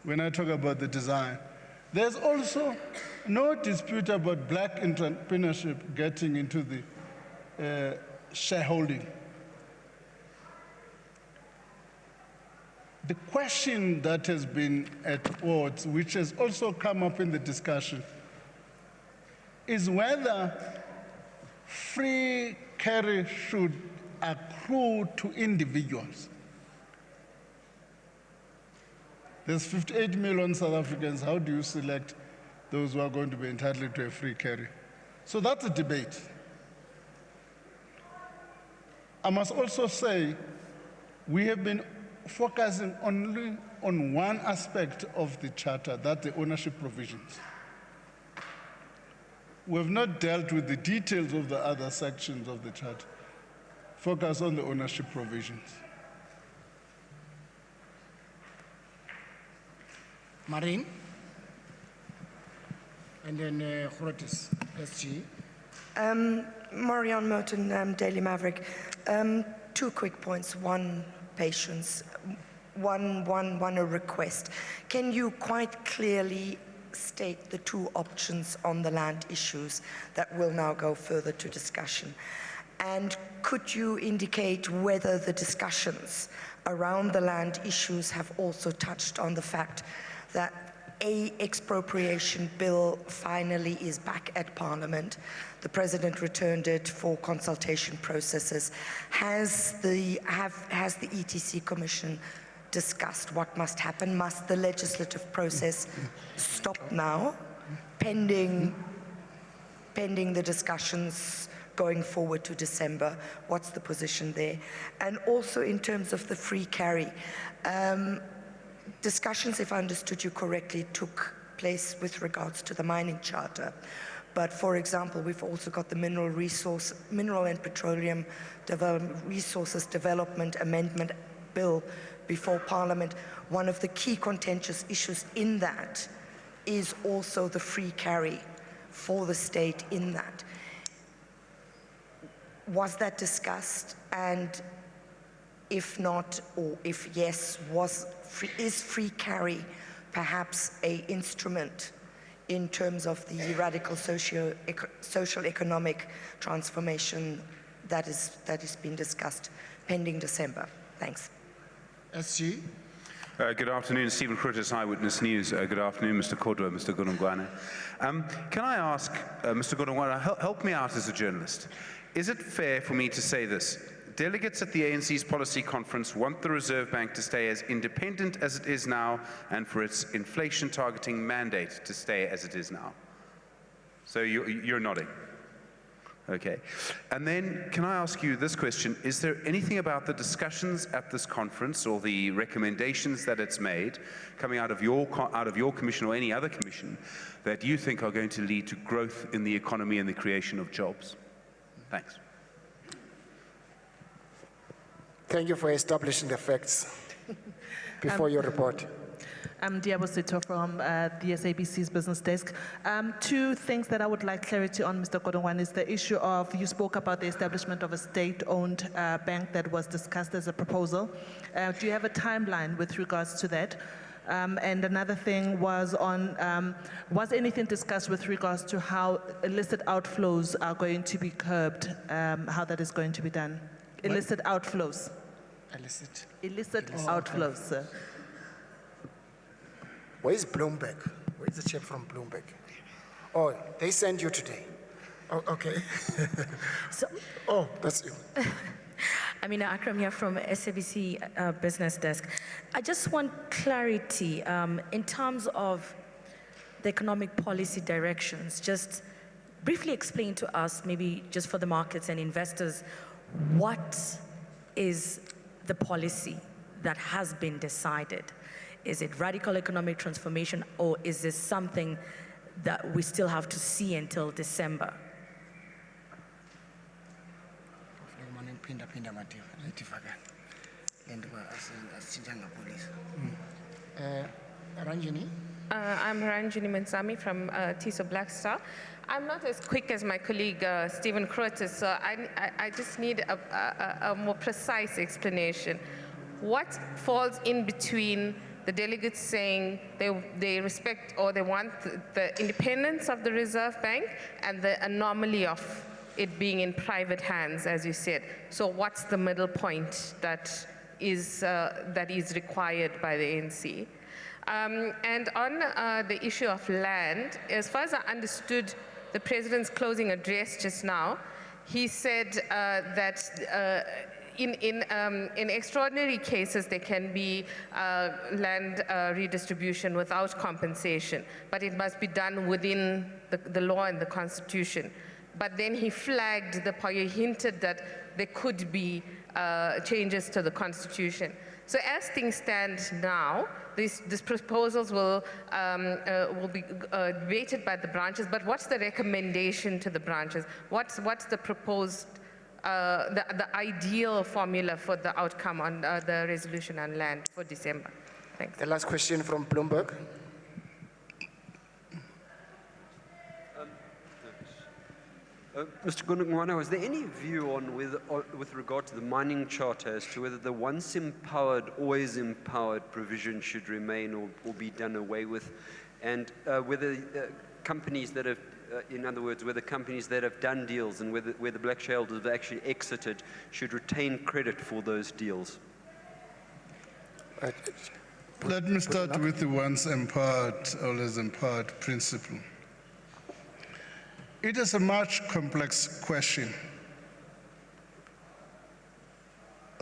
when I talk about the design. There's also no dispute about black entrepreneurship getting into the shareholding. The question that has been at odds, which has also come up in the discussion, is whether free carry should accrue to individuals. There's 58 million South Africans. How do you select those who are going to be entitled to a free carry? So that's a debate. I must also say, we have been focusing only on one aspect of the charter, that's the ownership provisions. We have not dealt with the details of the other sections of the charter. Focus on the ownership provisions. Marine, and then Grotis, SG. Marianne Merton, Daily Maverick. Two quick points. One, patience. One, a request. Can you quite clearly state the two options on the land issues that will now go further to discussion? And could you indicate whether the discussions around the land issues have also touched on the fact that an expropriation bill finally is back at Parliament? The President returned it for consultation processes. Has the ETC Commission discussed what must happen? Must the legislative process stop now, pending the discussions going forward to December? What's the position there? And also in terms of the free carry, discussions, if I understood you correctly, took place with regards to the mining charter. But for example, we've also got the Mineral and Petroleum Resources Development Amendment Bill before Parliament. One of the key contentious issues in that is also the free carry for the state in that. Was that discussed? And if not, or if yes, is free carry perhaps an instrument in terms of the radical social economic transformation that is being discussed pending December? Thanks. SG. Good afternoon, Stephen Curtis, Eyewitness News. Good afternoon, Mr. Kodwa, Mr. Gunungwane. Can I ask, Mr. Gunungwane, help me out as a journalist. Is it fair for me to say this? Delegates at the ANC's policy conference want the Reserve Bank to stay as independent as it is now and for its inflation targeting mandate to stay as it is now. So you're nodding. Okay. And then can I ask you this question? Is there anything about the discussions at this conference or the recommendations that it's made coming out of your commission or any other commission that you think are going to lead to growth in the economy and the creation of jobs? Thanks. Thank you for establishing the facts before your report. I'm Diabo Sito from the SABC's business desk. Two things that I would like clarity on, Mr. Kodongwane, is the issue of, you spoke about the establishment of a state-owned bank that was discussed as a proposal. Do you have a timeline with regards to that? And another thing was on, was anything discussed with regards to how illicit outflows are going to be curbed, how that is going to be done? Illicit outflows. Illicit outflows, sir. Where is Bloomberg? Where is the chap from Bloomberg? Oh, they sent you today. Oh, okay. Oh, that's you. Amina Akram here from SABC Business Desk. I just want clarity in terms of the economic policy directions. Just briefly explain to us, maybe just for the markets and investors, what is the policy that has been decided? Is it radical economic transformation, or is this something that we still have to see until December? Ranjini? I'm Ranjini Mansami from TISO Black Star. I'm not as quick as my colleague Stephen Crotis, so I just need a more precise explanation. What falls in between the delegates saying they respect or they want the independence of the Reserve Bank and the anomaly of it being in private hands, as you said. So what's the middle point that is required by the ANC? And on the issue of land, as far as I understood the President's closing address just now, he said that in extraordinary cases there can be land redistribution without compensation, but it must be done within the law and the Constitution. But then he flagged the point, he hinted that there could be changes to the Constitution. So as things stand now, these proposals will be debated by the branches, but what's the recommendation to the branches? What's the proposed, the ideal formula for the outcome on the resolution on land for December? Thanks. The last question from Bloomberg. Mr. Gunungwana, was there any view on whether, with regard to the mining charter, as to whether the once empowered, always empowered provision should remain or be done away with, and whether companies that have, in other words, whether companies that have done deals and where the black shareholders have actually exited should retain credit for those deals? Let me start with the once empowered, always empowered principle. It is a much complex question.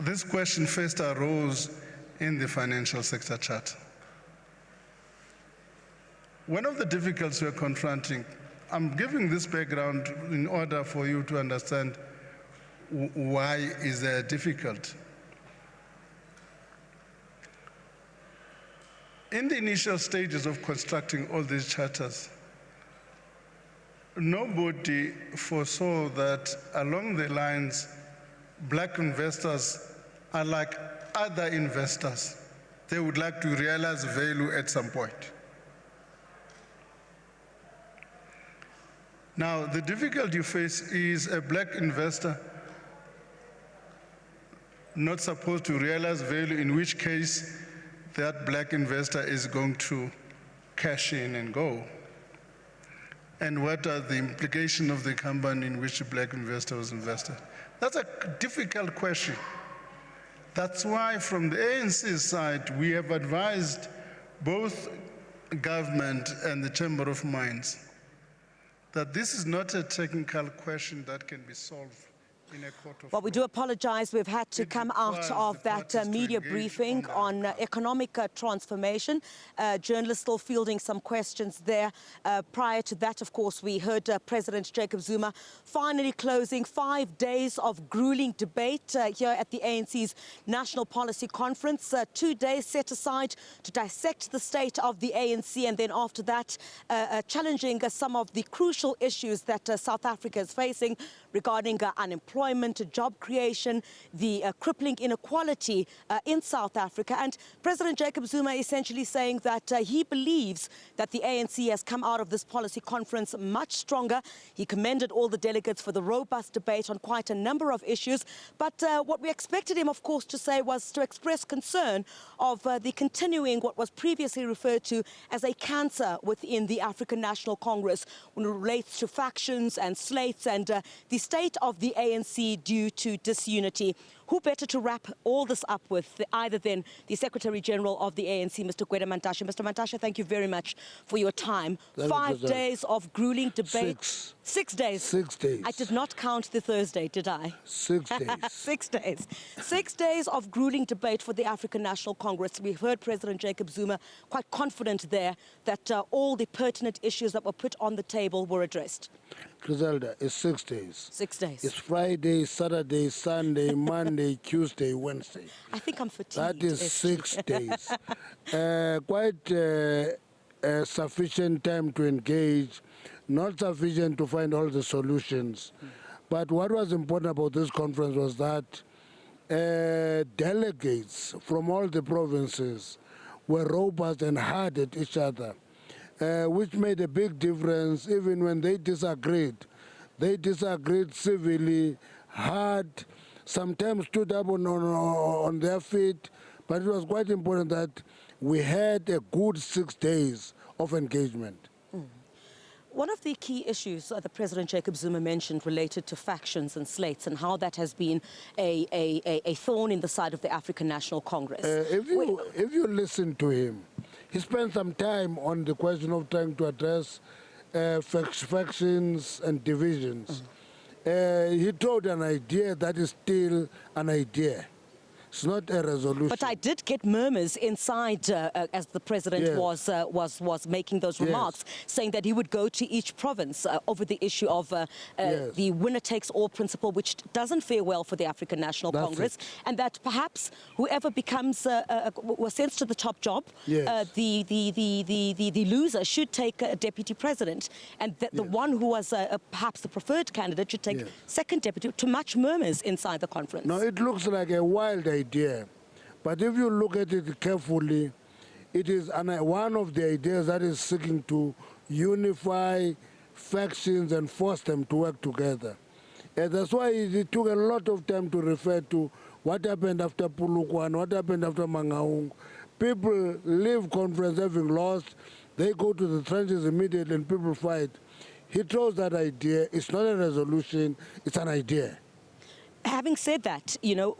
This question first arose in the financial sector charter. One of the difficulties we're confronting, I'm giving this background in order for you to understand why is there difficult. In the initial stages of constructing all these charters, nobody foresaw that along the lines, black investors are like other investors. They would like to realize value at some point. Now, the difficulty you face is a black investor not supposed to realize value, in which case that black investor is going to cash in and go. And what are the implications of the company in which the black investor was invested? That's a difficult question. That's why from the ANC side, we have advised both government and the Chamber of Mines that this is not a technical question that can be solved in a court of law. Well, we do apologize. We've had to come out of that media briefing on economic transformation. Journalists still fielding some questions there. Prior to that, of course, we heard President Jacob Zuma finally closing 5 days of grueling debate here at the ANC's National Policy Conference. 2 days set aside to dissect the state of the ANC, and then after that, challenging some of the crucial issues that South Africa is facing regarding unemployment, job creation, the crippling inequality in South Africa. And President Jacob Zuma essentially saying that he believes that the ANC has come out of this policy conference much stronger. He commended all the delegates for the robust debate on quite a number of issues. But what we expected him, of course, to say was to express concern of the continuing what was previously referred to as a cancer within the African National Congress when it relates to factions and slates and the state of the ANC due to disunity. Who better to wrap all this up with either than the Secretary General of the ANC, Mr. Gwede Mantashe. Mr. Mantashe, thank you very much for your time. 5 days of grueling debate. 6 days. 6 days. I did not count the Thursday, did I? 6 days. 6 days. 6 days of grueling debate for the African National Congress. We've heard President Jacob Zuma quite confident there that all the pertinent issues that were put on the table were addressed. Griselda, it's 6 days. 6 days. It's Friday, Saturday, Sunday, Monday, Tuesday, Wednesday. I think I'm fatigued. That is 6 days. Quite sufficient time to engage, not sufficient to find all the solutions. But what was important about this conference was that delegates from all the provinces were robust and hard at each other, which made a big difference. Even when they disagreed civilly, hard, sometimes stood up on their feet. But it was quite important that we had a good 6 days of engagement. One of the key issues that President Jacob Zuma mentioned related to factions and slates and how that has been a thorn in the side of the African National Congress. If you listen to him, he spent some time on the question of trying to address factions and divisions. He told an idea that is still an idea. It's not a resolution. But I did get murmurs inside as the president was making those remarks, saying that he would go to each province over the issue of the winner-takes-all principle, which doesn't fare well for the African National Congress, and that perhaps whoever becomes was sent to the top job, the loser should take a deputy president, and that the one who was perhaps the preferred candidate should take second deputy. Too much murmurs inside the conference. No, it looks like a wild idea, but if you look at it carefully, it is one of the ideas that is seeking to unify factions and force them to work together. And that's why it took a lot of time to refer to what happened after Pulukwan, what happened after Mangaung. People leave conference having lost, they go to the trenches immediately and people fight. He throws that idea. It's not a resolution, it's an idea. Having said that, you know,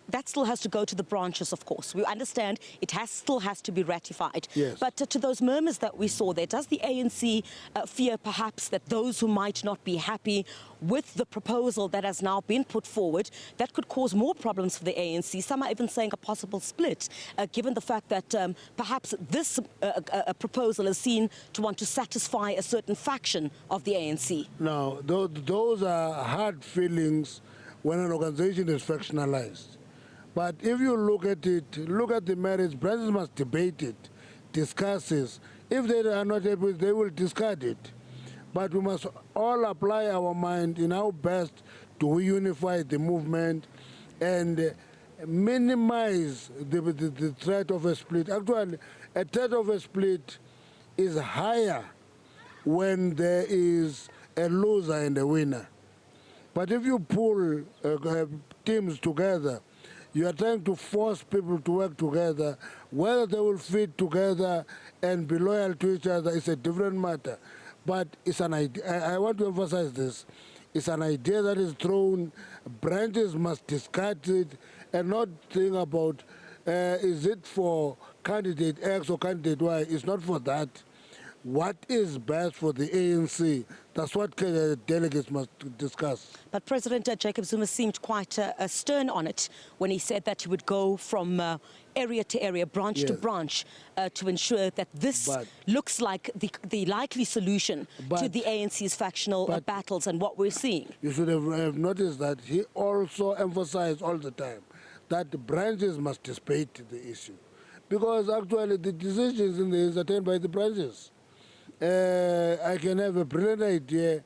that still has to go to the branches, of course. We understand it still has to be ratified. Yes. But to those murmurs that we saw there, does the ANC fear perhaps that those who might not be happy with the proposal that has now been put forward, that could cause more problems for the ANC? Some are even saying a possible split, given the fact that perhaps this proposal is seen to want to satisfy a certain faction of the ANC. Now, those are hard feelings when an organization is factionalized. But if you look at it, look at the merits, branches must debate it, discuss it. If they are not able, they will discard it. But we must all apply our mind in how best do we unify the movement and minimize the threat of a split. Actually, a threat of a split is higher when there is a loser and a winner. But if you pull teams together, you are trying to force people to work together. Whether they will fit together and be loyal to each other is a different matter. But it's an idea. I want to emphasize this. It's an idea that is thrown. Branches must discard it and not think about is it for candidate X or candidate Y. It's not for that. What is best for the ANC? That's what delegates must discuss. But President Jacob Zuma seemed quite stern on it when he said that he would go from area to area, branch to branch, to ensure that this looks like the likely solution to the ANC's factional battles and what we're seeing. You should have noticed that he also emphasized all the time that the branches must debate the issue. Because actually the decisions in there is attained by the branches. I can have a brilliant idea.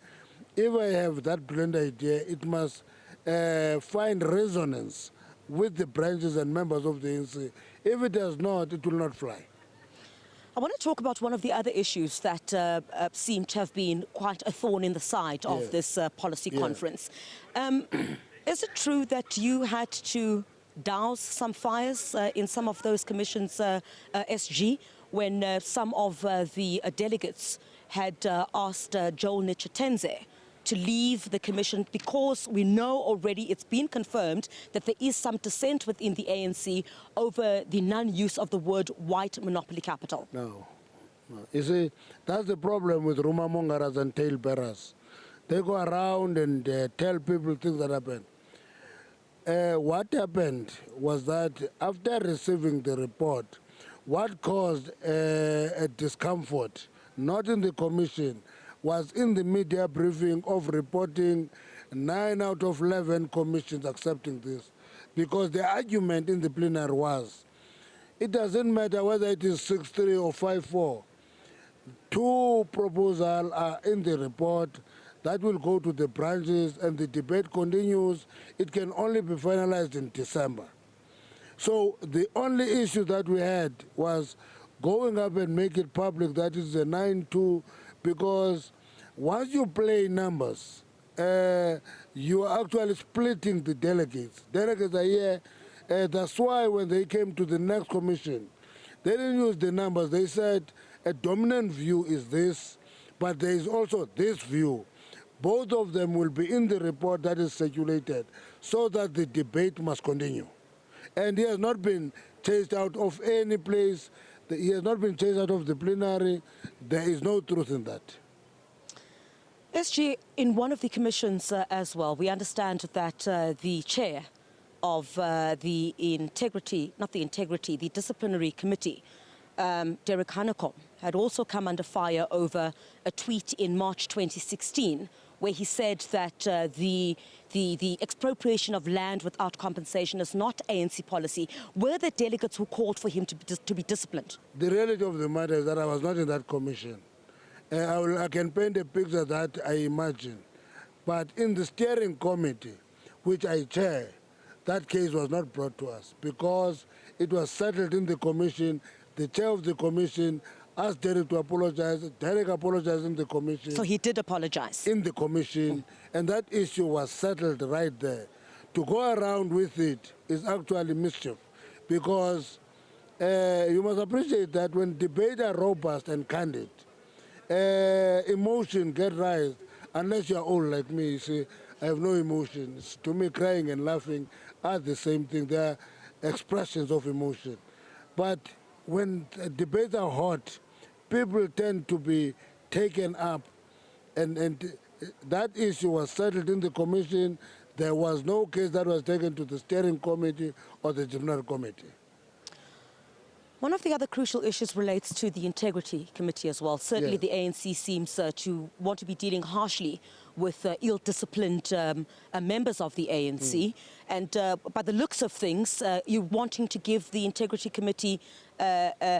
If I have that brilliant idea, it must find resonance with the branches and members of the ANC. If it does not, it will not fly. I want to talk about one of the other issues that seem to have been quite a thorn in the side of this policy conference. Is it true that you had to douse some fires in some of those commissions, SG, when some of the delegates had asked Joel Nichatenze to leave the commission because we know already it's been confirmed that there is some dissent within the ANC over the non-use of the word white monopoly capital? No. You see, that's the problem with Rumamongaras and tailbearers. They go around and tell people things that happen. What happened was that after receiving the report, what caused a discomfort, not in the commission, was in the media briefing of reporting 9 out of 11 commissions accepting this. Because the argument in the plenary was, it doesn't matter whether it is 6-3 or 5-4. 2 proposals are in the report that will go to the branches and the debate continues. It can only be finalized in December. So the only issue that we had was going up and make it public that is a 9-2, because once you play numbers, you are actually splitting the delegates. Delegates are here. That's why when they came to the next commission, They didn't use the numbers. They said a dominant view is this, but there is also this view. Both of them will be in the report that is circulated so that the debate must continue. And he has not been chased out of any place. He has not been chased out of the plenary. There is no truth in that. SG, in one of the commissions as well, we understand that the chair of the disciplinary committee, Jericho Nicole, had also come under fire over a tweet in March 2016, where he said that the expropriation of land without compensation is not ANC policy. Were there delegates who called for him to be disciplined? The reality of the matter is that I was not in that commission. I can paint a picture that I imagine. But in the steering committee, which I chair, that case was not brought to us because it was settled in the commission. The chair of the commission asked Derek to apologize. Derek apologized in the commission. So he did apologize? In the commission, and that issue was settled right there. To go around with it is actually mischief because you must appreciate that when debates are robust and candid, emotion get raised. Unless you're old like me, you see, I have no emotions. To me, crying and laughing are the same thing. They are expressions of emotion. But when debates are hot, people tend to be taken up. And that issue was settled in the commission. There was no case that was taken to the steering committee or the general committee. One of the other crucial issues relates to the Integrity Committee as well. Certainly the ANC seems to want to be dealing harshly with ill-disciplined members of the ANC. And by the looks of things, you're wanting to give the Integrity Committee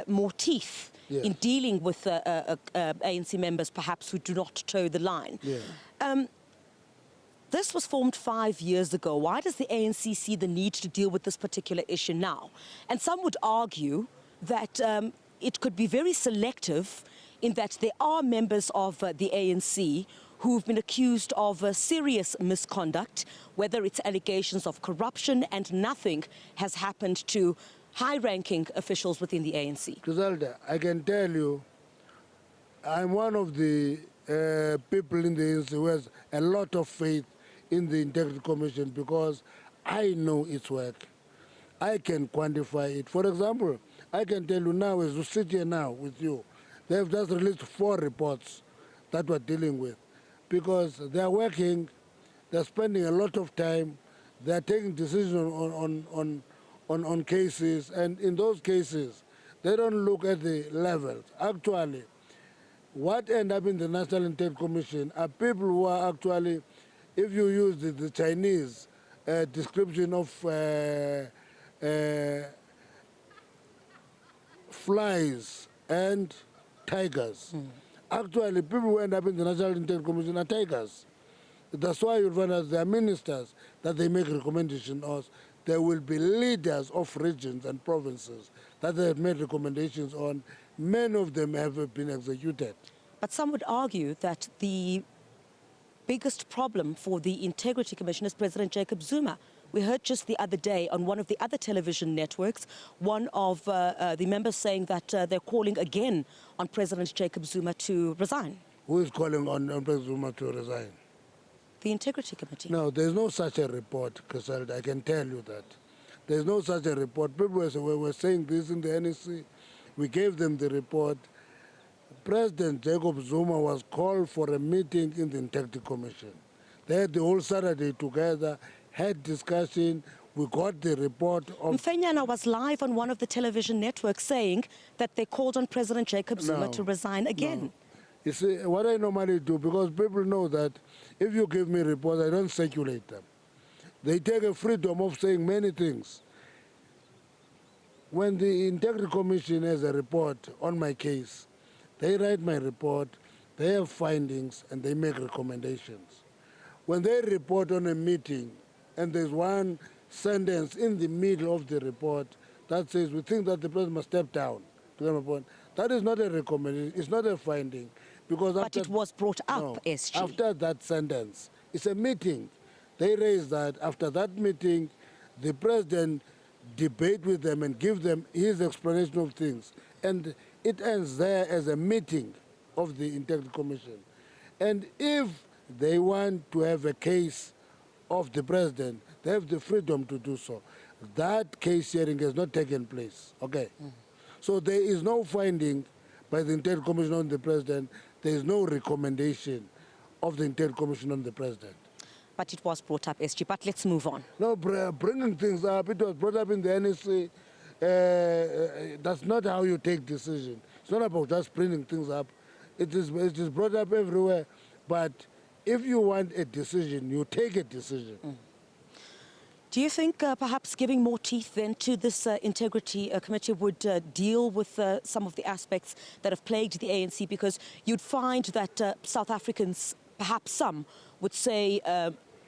more teeth in dealing with ANC members perhaps who do not toe the line. This was formed 5 years ago. Why does the ANC see the need to deal with this particular issue now? And some would argue that it could be very selective in that there are members of the ANC who've been accused of serious misconduct, whether it's allegations of corruption, and nothing has happened to high-ranking officials within the ANC. Griselda, I can tell you, I'm one of the people in the ANC who has a lot of faith in the Integrity Commission because I know its work. I can quantify it. For example, I can tell you now, as we sit here now with you, they have just released 4 reports that we're dealing with because they're working, they're spending a lot of time, they're taking decisions on cases, and in those cases, they don't look at the levels. Actually, what end up in the National Integrity Commission are people who are actually, if you use the Chinese description of flies and tigers. Actually, people who end up in the National Integrity Commission are tigers. That's why you'll find out there are ministers that they make recommendations on. There will be leaders of regions and provinces that they have made recommendations on. Many of them have been executed. But some would argue that the biggest problem for the Integrity Commission is President Jacob Zuma. We heard just the other day on one of the other television networks, one of the members saying that they're calling again on President Jacob Zuma to resign. Who is calling on President Zuma to resign? The Integrity Committee. No, there's no such a report, Griselda, I can tell you that. There's no such a report. People were saying this in the NEC. We gave them the report. President Jacob Zuma was called for a meeting in the Integrity Commission. They had the whole Saturday together, had discussion, we got the report of... Mfenyana was live on one of the television networks saying that they called on President Jacob Zuma to resign again. No. You see, what I normally do, because people know that if you give me reports, I don't circulate them. They take a freedom of saying many things. When the Integrity Commission has a report on my case, they write my report, they have findings, and they make recommendations. When they report on a meeting, and there's one sentence in the middle of the report that says, we think that the president must step down, that is not a recommendation, it's not a finding. Because but it was brought up, SG. After that sentence, it's a meeting. They raised that. After that meeting, the president debate with them and give them his explanation of things. And it ends there as a meeting of the Integrity Commission. And if they want to have a case of the president, they have the freedom to do so. That case hearing has not taken place, okay? So there is no finding by the Integrity Commission on the president. There is no recommendation of the Integrity Commission on the president. But it was brought up, SG. But let's move on. No, bringing things up, it was brought up in the NEC. That's not how you take decision. It's not about just bringing things up. It is brought up everywhere. But if you want a decision, you take a decision. Do you think perhaps giving more teeth then to this Integrity Committee would deal with some of the aspects that have plagued the ANC? Because you'd find that South Africans, perhaps some, would say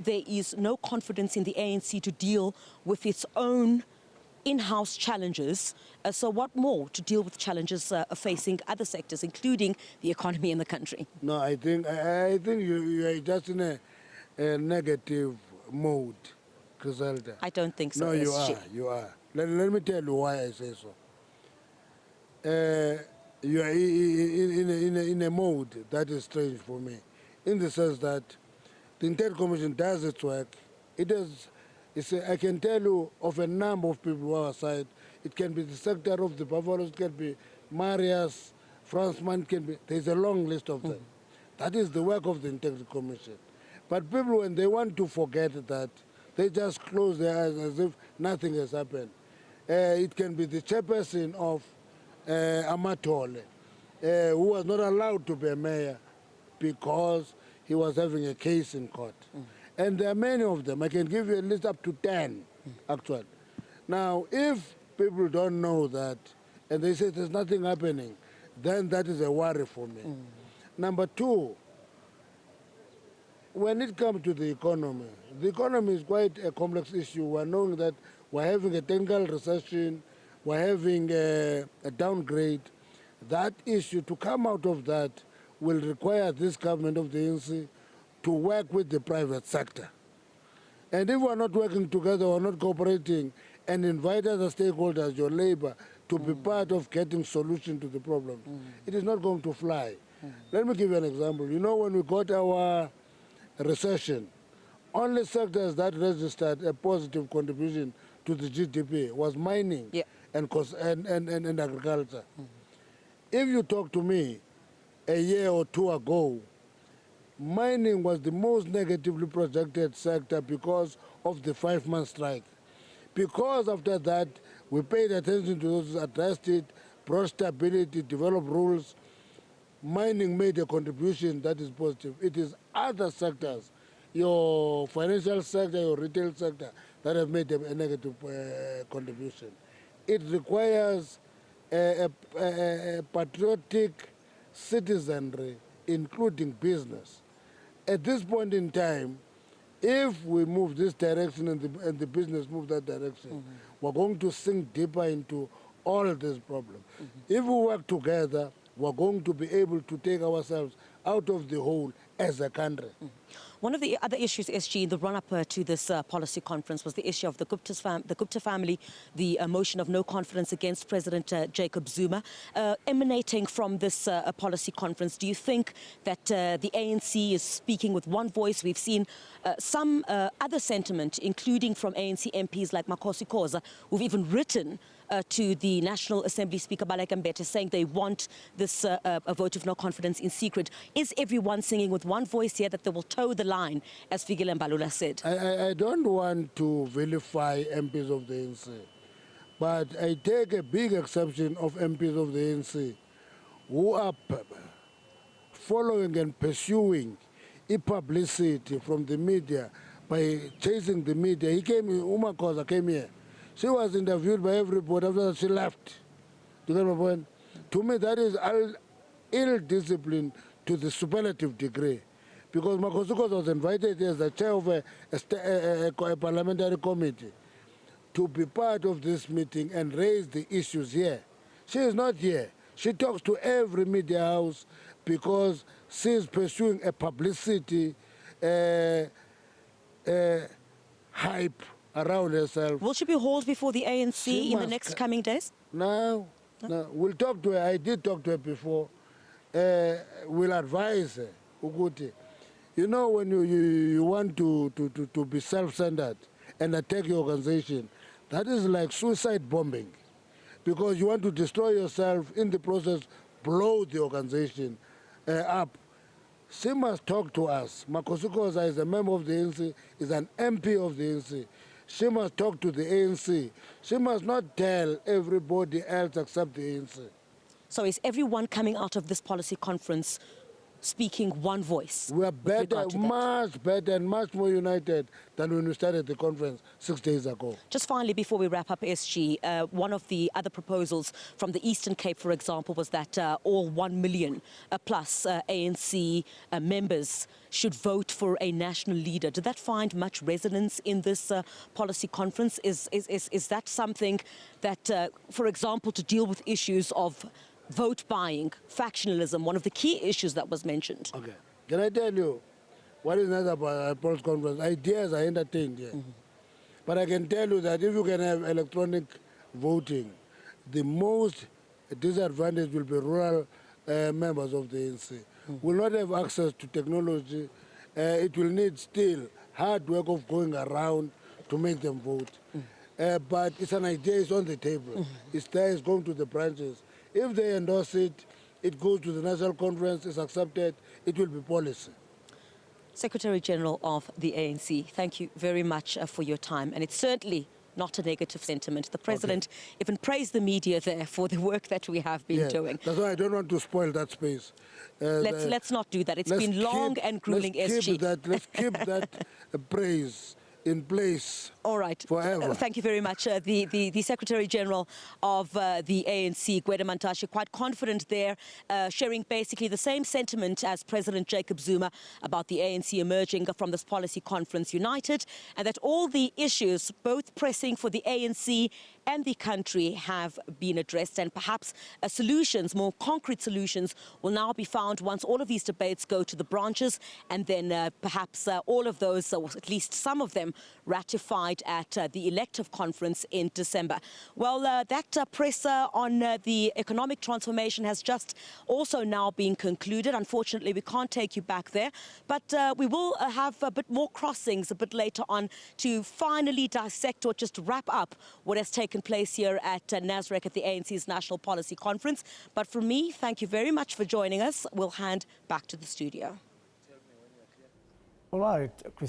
there is no confidence in the ANC to deal with its own in-house challenges. So what more to deal with challenges facing other sectors, including the economy in the country? No, I think you are just in a negative mode, Griselda. I don't think so. No, SG. you are. Let me tell you why I say so. You are in a mode that is strange for me, in the sense that the Integrity Commission does its work. I can tell you of a number of people who are aside. It can be the sector of the Buffaloes, it can be Marius, Fransman, there's a long list of them. That is the work of the Integrity Commission. But people, when they want to forget that, they just close their eyes as if nothing has happened. It can be the chairperson of Amatole, who was not allowed to be a mayor because he was having a case in court. And there are many of them. I can give you a list up to 10, actually. Now, if people don't know that, and they say there's nothing happening, then that is a worry for me. Number two, when it comes to the economy is quite a complex issue. We're knowing that we're having a technical recession, we're having a downgrade. That issue, to come out of that, will require this government of the ANC to work with the private sector. And if we're not working together, we're not cooperating, and invite other stakeholders, your labor, to be part of getting solution to the problem, it is not going to fly. Let me give you an example. You know, when we got our recession, only sectors that registered a positive contribution to the GDP was mining and agriculture. If you talk to me a year or two ago, mining was the most negatively projected sector because of the 5-month strike. Because after that, we paid attention to those, addressed it, brought stability, developed rules. Mining made a contribution that is positive. It is other sectors, your financial sector, your retail sector, that have made a negative contribution. It requires a patriotic citizenry, including business. At this point in time, if we move this direction and the business move that direction, we're going to sink deeper into all these problems. If we work together, we're going to be able to take ourselves out of the hole as a country. One of the other issues, SG, in the run-up to this policy conference was the issue of the Gupta family, the motion of no confidence against President Jacob Zuma. Emanating from this policy conference, do you think that the ANC is speaking with one voice? We've seen some other sentiment, including from ANC MPs like Makosi Khoza, who've even written to the National Assembly Speaker Baleka Mbete, saying they want this a vote of no confidence in secret. Is everyone singing with one voice here that they will toe the line, as Fikile Mbalula said? I don't want to vilify MPs of the ANC, but I take a big exception of MPs of the ANC who are following and pursuing publicity from the media by chasing the media. Uma Khoza came here. She was interviewed by everybody. After that, she left. Do you get my point? To me, that is ill-discipline to the superlative degree. Because Makosi Khoza was invited as the chair of a parliamentary committee to be part of this meeting and raise the issues here. She is not here. She talks to every media house because she is pursuing a publicity hype around herself. Will she be hauled before the ANC She in the must next coming days? No. We'll talk to her. I did talk to her before. We'll advise her. Ukuthi, you know, when you want to be self-centered and attack your organization, that is like suicide bombing, because you want to destroy yourself, in the process blow the organization up. She must talk to us. Makosikoza is a member of the ANC, is an MP of the ANC. She must talk to the ANC. She must not tell everybody else except the ANC. So is everyone coming out of this policy conference speaking one voice? We are better, much better and much more united than when we started the conference 6 days ago. Just finally, before we wrap up, SG, one of the other proposals from the Eastern Cape, for example, was that all 1 million plus ANC members should vote for a national leader. Did that find much resonance in this policy conference? Is that something that, for example, to deal with issues of vote buying, factionalism, one of the key issues that was mentioned? Okay. Can I tell you what is nice about a policy conference? Ideas are entertained here. But I can tell you that if you can have electronic voting, the most disadvantaged will be rural members of the ANC. Will not have access to technology. It will need still hard work of going around to make them vote. But it's an idea, it's on the table. It's there, it's going to the branches. If they endorse it, it goes to the National Conference, it's accepted, it will be policy. Secretary General of the ANC, thank you very much for your time. And it's certainly not a negative sentiment. The President even praised the media there for the work that we have been doing. That's why I don't want to spoil that space. Let's not do that. It's been long and grueling, SG. Let's keep that praise in place. All right. Forever. Thank you very much. The Secretary General of the ANC, Gwede Mantashe, quite confident there, sharing basically the same sentiment as President Jacob Zuma about the ANC emerging from this policy conference united, and that all the issues, both pressing for the ANC and the country, have been addressed, and perhaps solutions, more concrete solutions, will now be found once all of these debates go to the branches, and then perhaps all of those, or at least some of them, ratified at the elective conference in December. Well, that presser on the economic transformation has just also now been concluded. Unfortunately, we can't take you back there, but we will have a bit more crossings a bit later on to finally dissect or just wrap up what has taken place here at NASREC at the ANC's National Policy Conference. But from me, thank you very much for joining us. We'll hand back to the studio. All right, Chris.